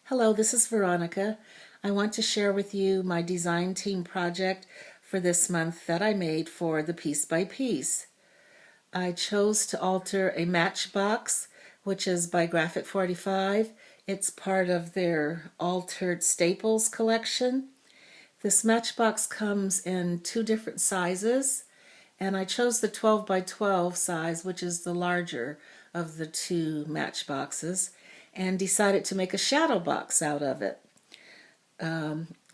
Hello, this is Veronica. I want to share with you my design team project for this month that I made for the piece by piece. I chose to alter a Matchbox, which is by Graphic 45. It's part of their Altered Staples collection. This Matchbox comes in two different sizes, and I chose the 12 by 12 size, which is the larger of the two Matchboxes, and decided to make a shadow box out of it.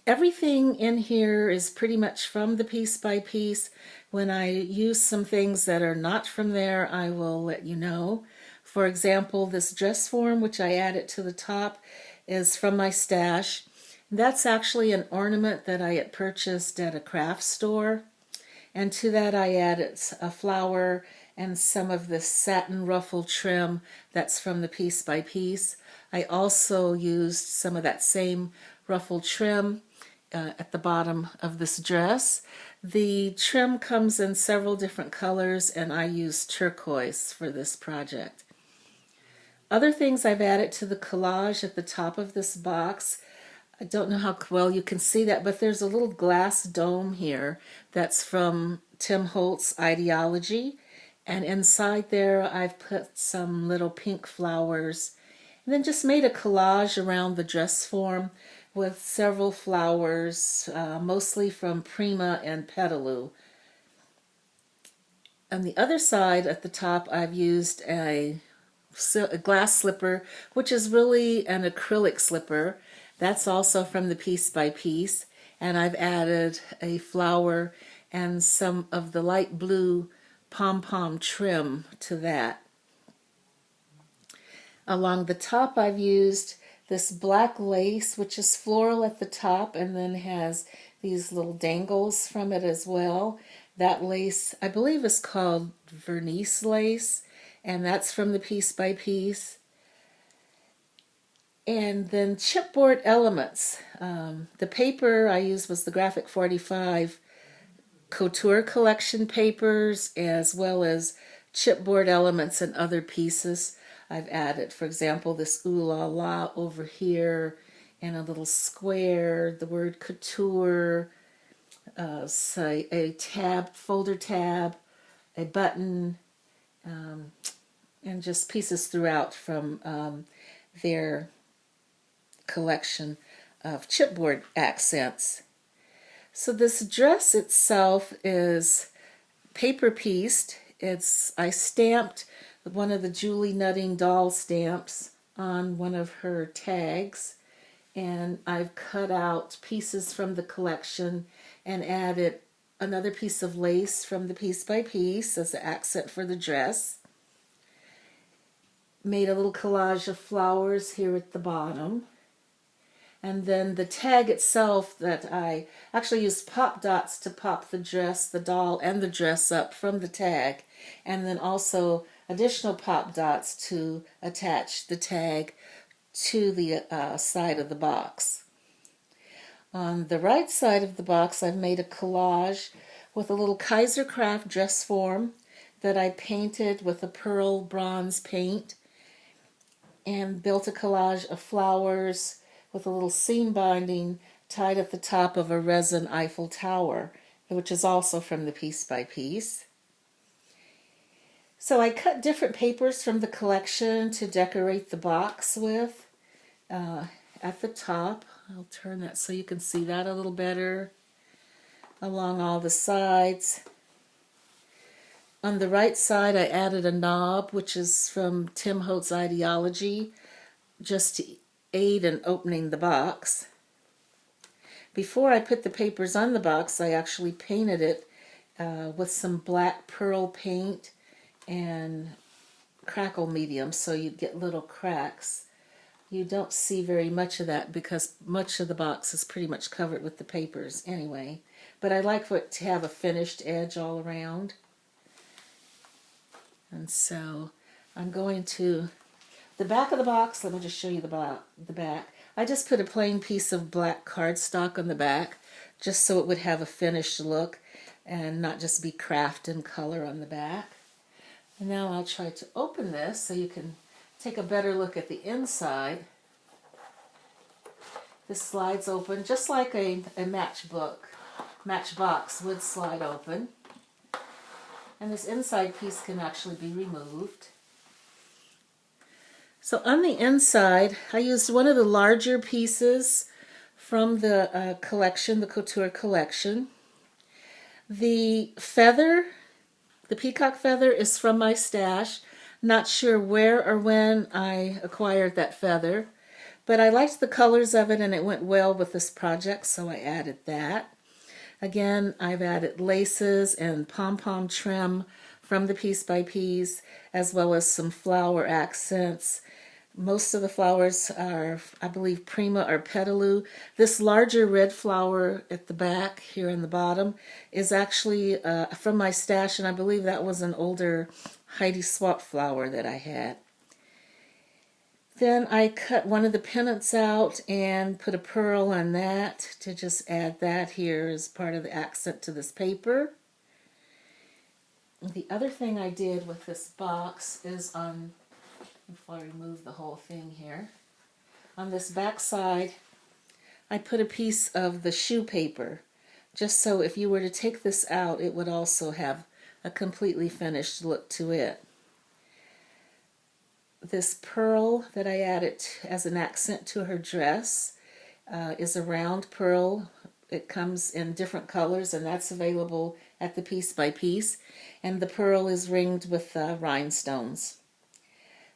Everything in here is pretty much from the piece by piece. When I use some things that are not from there, I will let you know. For example, this dress form, which I added to the top, is from my stash. That's actually an ornament that I had purchased at a craft store. And to that I added a flower and some of the satin ruffle trim that's from the piece by piece. I also used some of that same ruffle trim at the bottom of this dress. The trim comes in several different colors, and I used turquoise for this project. Other things I've added to the collage at the top of this box, I don't know how well you can see that, but there's a little glass dome here that's from Tim Holtz's Ideology. And inside there I've put some little pink flowers and then just made a collage around the dress form with several flowers, mostly from Prima and Petaloo. On the other side at the top I've used a glass slipper, which is really an acrylic slipper. That's also from the piece by piece, and I've added a flower and some of the light blue pom-pom trim to that. Along the top I've used this black lace, which is floral at the top and then has these little dangles from it as well. That lace, I believe, is called Vernice lace, and that's from the piece by piece. And then chipboard elements. The paper I used was the Graphic 45 Couture collection papers, as well as chipboard elements and other pieces I've added. For example, this ooh la la over here, and a little square, the word couture, say a tab, folder tab, a button, and just pieces throughout from their collection of chipboard accents. So this dress itself is paper pieced. I stamped one of the Julie Nutting doll stamps on one of her tags, and I've cut out pieces from the collection and added another piece of lace from the piece by piece as an accent for the dress. Made a little collage of flowers here at the bottom. And then the tag itself, that I actually used pop dots to pop the dress, the doll, and the dress up from the tag. And then also additional pop dots to attach the tag to the side of the box. On the right side of the box, I've made a collage with a little Kaiser Craft dress form that I painted with a pearl bronze paint, and built a collage of flowers with a little seam binding tied at the top of a resin Eiffel Tower, which is also from the piece by piece. So I cut different papers from the collection to decorate the box with. At the top, I'll turn that so you can see that a little better, along all the sides. On the right side, I added a knob, which is from Tim Holtz's Ideology, just to aid in opening the box. Before I put the papers on the box, I actually painted it with some black pearl paint and crackle medium, so you'd get little cracks. You don't see very much of that because much of the box is pretty much covered with the papers anyway. But I like for it to have a finished edge all around. And so I'm going to the back of the box. Let me just show you the back. I just put a plain piece of black cardstock on the back just so it would have a finished look and not just be craft and color on the back. And now I'll try to open this so you can take a better look at the inside. This slides open just like a matchbox would slide open. And this inside piece can actually be removed. So on the inside, I used one of the larger pieces from the collection, the Couture collection. The feather, the peacock feather, is from my stash. Not sure where or when I acquired that feather, but I liked the colors of it and it went well with this project, so I added that. Again, I've added laces and pom-pom trim from the piece by piece, as well as some flower accents. Most of the flowers are, I believe, Prima or Petaloo. This larger red flower at the back here in the bottom is actually from my stash, and I believe that was an older Heidi Swap flower that I had. Then I cut one of the pennants out and put a pearl on that to just add that here as part of the accent to this paper. The other thing I did with this box is before I remove the whole thing here, on this back side, I put a piece of the shoe paper, just so if you were to take this out, it would also have a completely finished look to it. This pearl that I added as an accent to her dress is a round pearl. It comes in different colors, and that's available at the piece by piece. And the pearl is ringed with rhinestones.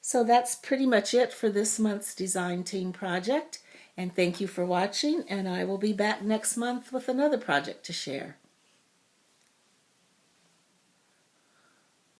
So that's pretty much it for this month's design team project. And thank you for watching, and I will be back next month with another project to share.